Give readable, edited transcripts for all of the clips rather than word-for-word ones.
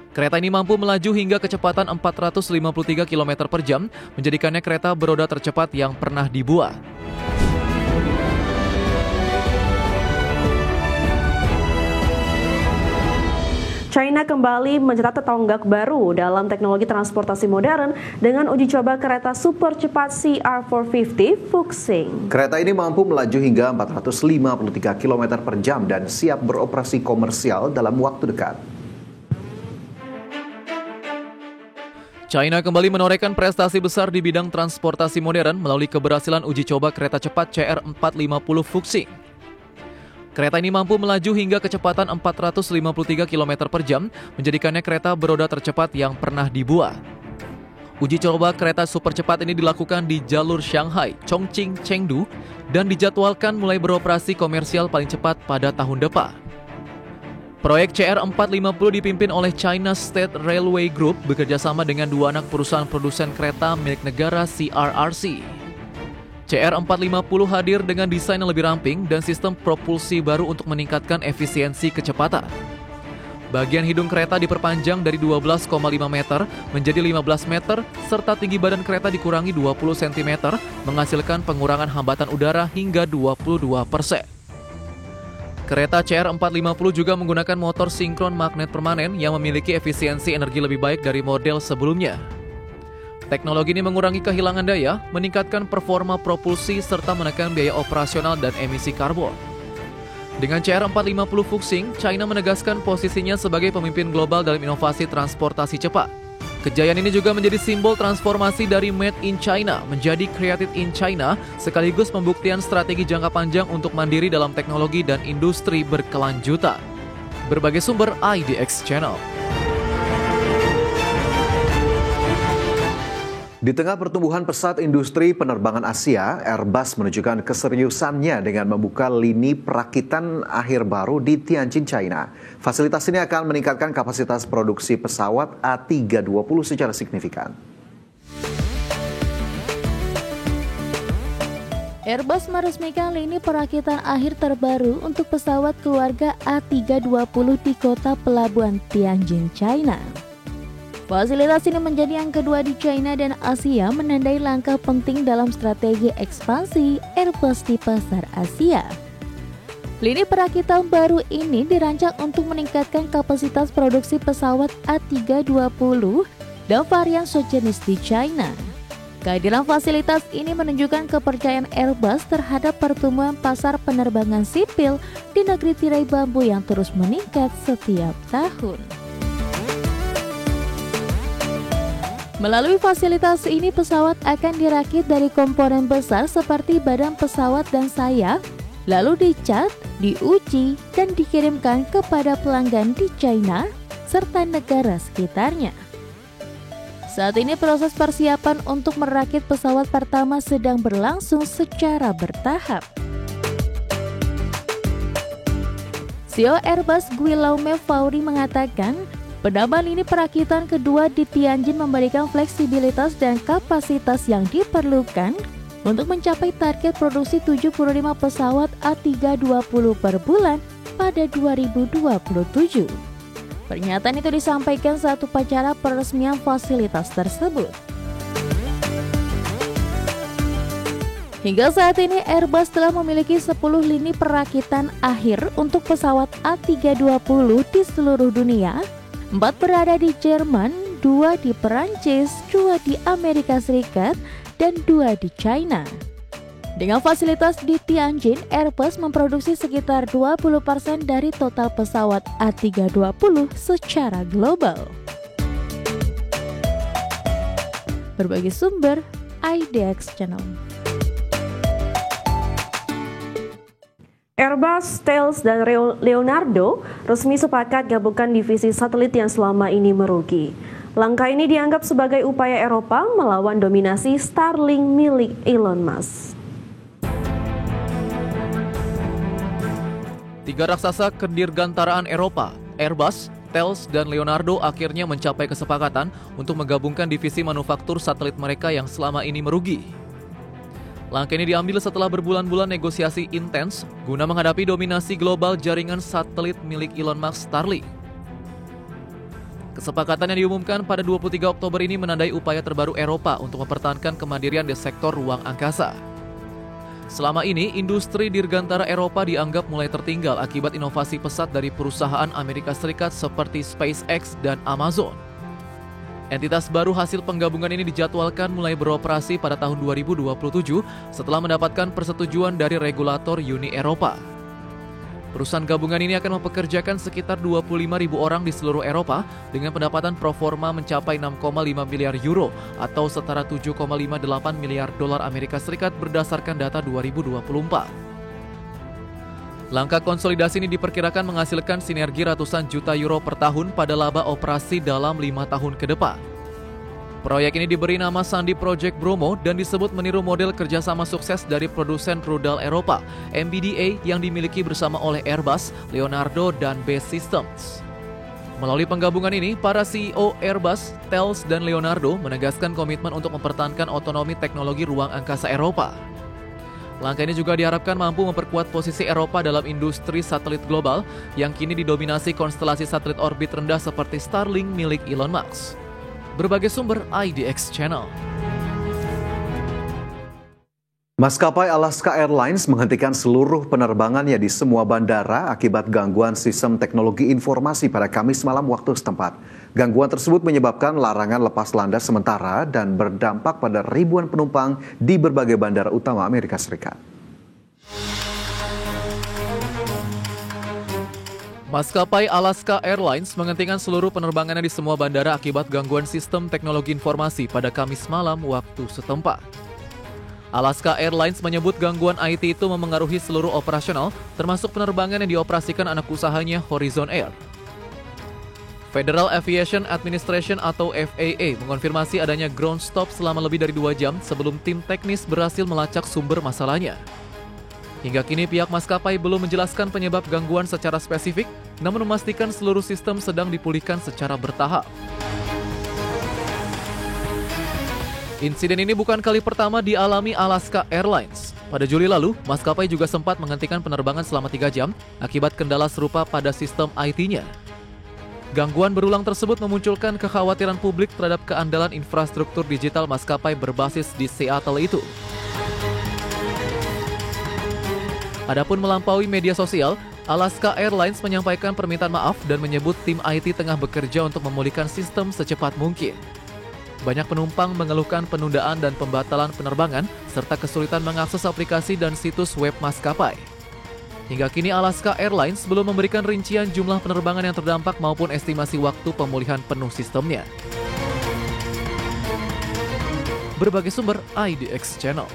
Kereta ini mampu melaju hingga kecepatan 453 km per jam, menjadikannya kereta beroda tercepat yang pernah dibuat. China kembali mencetak tonggak baru dalam teknologi transportasi modern dengan uji coba kereta super cepat CR450 Fuxing. Kereta ini mampu melaju hingga 453 km per jam dan siap beroperasi komersial dalam waktu dekat. China kembali menorehkan prestasi besar di bidang transportasi modern melalui keberhasilan uji coba kereta cepat CR450 Fuxing. Kereta ini mampu melaju hingga kecepatan 453 km per jam, menjadikannya kereta beroda tercepat yang pernah dibuat. Uji coba kereta super cepat ini dilakukan di jalur Shanghai, Chongqing, Chengdu, dan dijadwalkan mulai beroperasi komersial paling cepat pada tahun depan. Proyek CR450 dipimpin oleh China State Railway Group bekerjasama dengan dua anak perusahaan produsen kereta milik negara CRRC. CR450 hadir dengan desain yang lebih ramping dan sistem propulsi baru untuk meningkatkan efisiensi kecepatan. Bagian hidung kereta diperpanjang dari 12,5 meter menjadi 15 meter, serta tinggi badan kereta dikurangi 20 cm, menghasilkan pengurangan hambatan udara hingga 22%. Kereta CR450 juga menggunakan motor sinkron magnet permanen yang memiliki efisiensi energi lebih baik dari model sebelumnya. Teknologi ini mengurangi kehilangan daya, meningkatkan performa propulsi, serta menekan biaya operasional dan emisi karbon. Dengan CR450 Fuxing, China menegaskan posisinya sebagai pemimpin global dalam inovasi transportasi cepat. Kejayaan ini juga menjadi simbol transformasi dari Made in China menjadi Created in China, sekaligus pembuktian strategi jangka panjang untuk mandiri dalam teknologi dan industri berkelanjutan. Berbagai sumber IDX Channel. Di tengah pertumbuhan pesat industri penerbangan Asia, Airbus menunjukkan keseriusannya dengan membuka lini perakitan akhir baru di Tianjin, China. Fasilitas ini akan meningkatkan kapasitas produksi pesawat A320 secara signifikan. Airbus meresmikan lini perakitan akhir terbaru untuk pesawat keluarga A320 di kota pelabuhan Tianjin, China. Fasilitas ini menjadi yang kedua di China dan Asia, menandai langkah penting dalam strategi ekspansi Airbus di pasar Asia. Lini perakitan baru ini dirancang untuk meningkatkan kapasitas produksi pesawat A320 dan varian sejenis di China. Kehadiran fasilitas ini menunjukkan kepercayaan Airbus terhadap pertumbuhan pasar penerbangan sipil di negeri tirai bambu yang terus meningkat setiap tahun. Melalui fasilitas ini, pesawat akan dirakit dari komponen besar seperti badan pesawat dan sayap, lalu dicat, diuji, dan dikirimkan kepada pelanggan di China serta negara sekitarnya. Saat ini proses persiapan untuk merakit pesawat pertama sedang berlangsung secara bertahap. CEO Airbus Guillaume Faury mengatakan, penambahan lini perakitan kedua di Tianjin memberikan fleksibilitas dan kapasitas yang diperlukan untuk mencapai target produksi 75 pesawat A320 per bulan pada 2027. Pernyataan itu disampaikan saat upacara peresmian fasilitas tersebut. Hingga saat ini Airbus telah memiliki 10 lini perakitan akhir untuk pesawat A320 di seluruh dunia. 4 berada di Jerman, 2 di Perancis, 2 di Amerika Serikat, dan 2 di China. Dengan fasilitas di Tianjin, Airbus memproduksi sekitar 20% dari total pesawat A320 secara global. Berbagai sumber, IDX Channel. Airbus, Thales, dan Leonardo resmi sepakat gabungkan divisi satelit yang selama ini merugi. Langkah ini dianggap sebagai upaya Eropa melawan dominasi Starlink milik Elon Musk. Tiga raksasa kedirgantaraan Eropa, Airbus, Thales, dan Leonardo akhirnya mencapai kesepakatan untuk menggabungkan divisi manufaktur satelit mereka yang selama ini merugi. Langkah ini diambil setelah berbulan-bulan negosiasi intens guna menghadapi dominasi global jaringan satelit milik Elon Musk Starlink. Kesepakatan yang diumumkan pada 23 Oktober ini menandai upaya terbaru Eropa untuk mempertahankan kemandirian di sektor ruang angkasa. Selama ini, industri dirgantara Eropa dianggap mulai tertinggal akibat inovasi pesat dari perusahaan Amerika Serikat seperti SpaceX dan Amazon. Entitas baru hasil penggabungan ini dijadwalkan mulai beroperasi pada tahun 2027 setelah mendapatkan persetujuan dari regulator Uni Eropa. Perusahaan gabungan ini akan mempekerjakan sekitar 25.000 orang di seluruh Eropa dengan pendapatan pro forma mencapai 6,5 miliar euro atau setara 7,58 miliar dolar Amerika Serikat berdasarkan data 2024. Langkah konsolidasi ini diperkirakan menghasilkan sinergi ratusan juta euro per tahun pada laba operasi dalam 5 tahun ke depan. Proyek ini diberi nama Sandi Project Bromo dan disebut meniru model kerjasama sukses dari produsen rudal Eropa, MBDA, yang dimiliki bersama oleh Airbus, Leonardo, dan Base Systems. Melalui penggabungan ini, para CEO Airbus, Thales, dan Leonardo menegaskan komitmen untuk mempertahankan otonomi teknologi ruang angkasa Eropa. Langkah ini juga diharapkan mampu memperkuat posisi Eropa dalam industri satelit global yang kini didominasi konstelasi satelit orbit rendah seperti Starlink milik Elon Musk. Berbagai sumber IDX Channel. Maskapai Alaska Airlines menghentikan seluruh penerbangannya di semua bandara akibat gangguan sistem teknologi informasi pada Kamis malam waktu setempat. Gangguan tersebut menyebabkan larangan lepas landas sementara dan berdampak pada ribuan penumpang di berbagai bandara utama Amerika Serikat. Maskapai Alaska Airlines menghentikan seluruh penerbangannya di semua bandara akibat gangguan sistem teknologi informasi pada Kamis malam waktu setempat. Alaska Airlines menyebut gangguan IT itu memengaruhi seluruh operasional, termasuk penerbangan yang dioperasikan anak usahanya Horizon Air. Federal Aviation Administration atau FAA mengonfirmasi adanya ground stop selama lebih dari 2 jam sebelum tim teknis berhasil melacak sumber masalahnya. Hingga kini pihak maskapai belum menjelaskan penyebab gangguan secara spesifik, namun memastikan seluruh sistem sedang dipulihkan secara bertahap. Insiden ini bukan kali pertama dialami Alaska Airlines. Pada Juli lalu, maskapai juga sempat menghentikan penerbangan selama 3 jam akibat kendala serupa pada sistem IT-nya. Gangguan berulang tersebut memunculkan kekhawatiran publik terhadap keandalan infrastruktur digital maskapai berbasis di Seattle itu. Adapun melampaui media sosial, Alaska Airlines menyampaikan permintaan maaf dan menyebut tim IT tengah bekerja untuk memulihkan sistem secepat mungkin. Banyak penumpang mengeluhkan penundaan dan pembatalan penerbangan serta kesulitan mengakses aplikasi dan situs web maskapai. Hingga kini Alaska Airlines belum memberikan rincian jumlah penerbangan yang terdampak maupun estimasi waktu pemulihan penuh sistemnya. Berbagai sumber IDX Channel.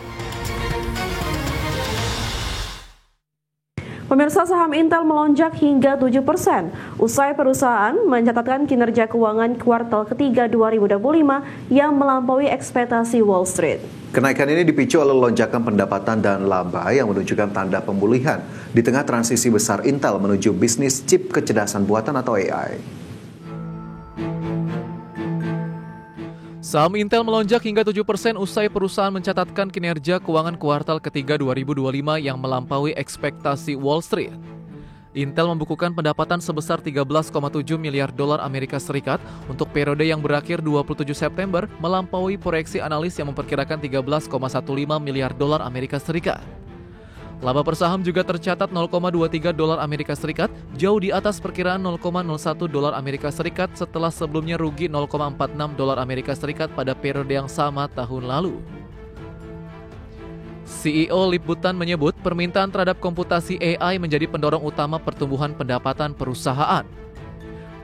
Pemirsa, saham Intel melonjak hingga 7% usai perusahaan mencatatkan kinerja keuangan kuartal ketiga 2025 yang melampaui ekspektasi Wall Street. Kenaikan ini dipicu oleh lonjakan pendapatan dan laba yang menunjukkan tanda pemulihan di tengah transisi besar Intel menuju bisnis chip kecerdasan buatan atau AI. Saham Intel melonjak hingga 7% usai perusahaan mencatatkan kinerja keuangan kuartal ketiga 2025 yang melampaui ekspektasi Wall Street. Intel membukukan pendapatan sebesar 13,7 miliar dolar Amerika Serikat untuk periode yang berakhir 27 September, melampaui proyeksi analis yang memperkirakan 13,15 miliar dolar Amerika Serikat. Laba per saham juga tercatat 0,23 dolar Amerika Serikat, jauh di atas perkiraan 0,01 dolar Amerika Serikat setelah sebelumnya rugi 0,46 dolar Amerika Serikat pada periode yang sama tahun lalu. CEO Lip Butan menyebut permintaan terhadap komputasi AI menjadi pendorong utama pertumbuhan pendapatan perusahaan.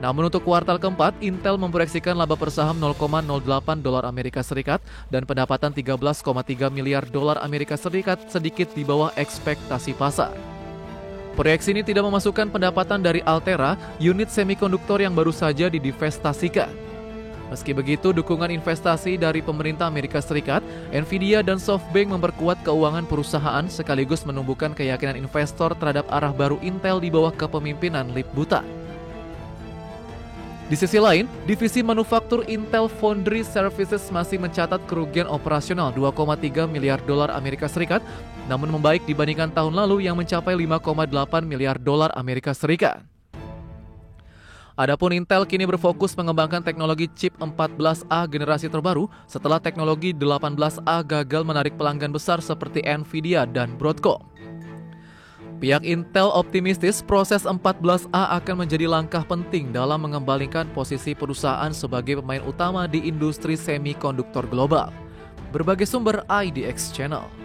Namun untuk kuartal keempat, Intel memproyeksikan laba per saham 0,08 dolar Amerika Serikat dan pendapatan 13,3 miliar dolar Amerika Serikat, sedikit di bawah ekspektasi pasar. Proyeksi ini tidak memasukkan pendapatan dari Altera, unit semikonduktor yang baru saja didivestasikan. Meski begitu, dukungan investasi dari pemerintah Amerika Serikat, Nvidia dan SoftBank memperkuat keuangan perusahaan sekaligus menumbuhkan keyakinan investor terhadap arah baru Intel di bawah kepemimpinan Lip Butan. Di sisi lain, divisi manufaktur Intel Foundry Services masih mencatat kerugian operasional 2,3 miliar dolar Amerika Serikat, namun membaik dibandingkan tahun lalu yang mencapai 5,8 miliar dolar Amerika Serikat. Adapun Intel kini berfokus mengembangkan teknologi chip 14A generasi terbaru setelah teknologi 18A gagal menarik pelanggan besar seperti Nvidia dan Broadcom. Pihak Intel optimistis proses 14A akan menjadi langkah penting dalam mengembalikan posisi perusahaan sebagai pemain utama di industri semikonduktor global. Berbagai sumber IDX Channel.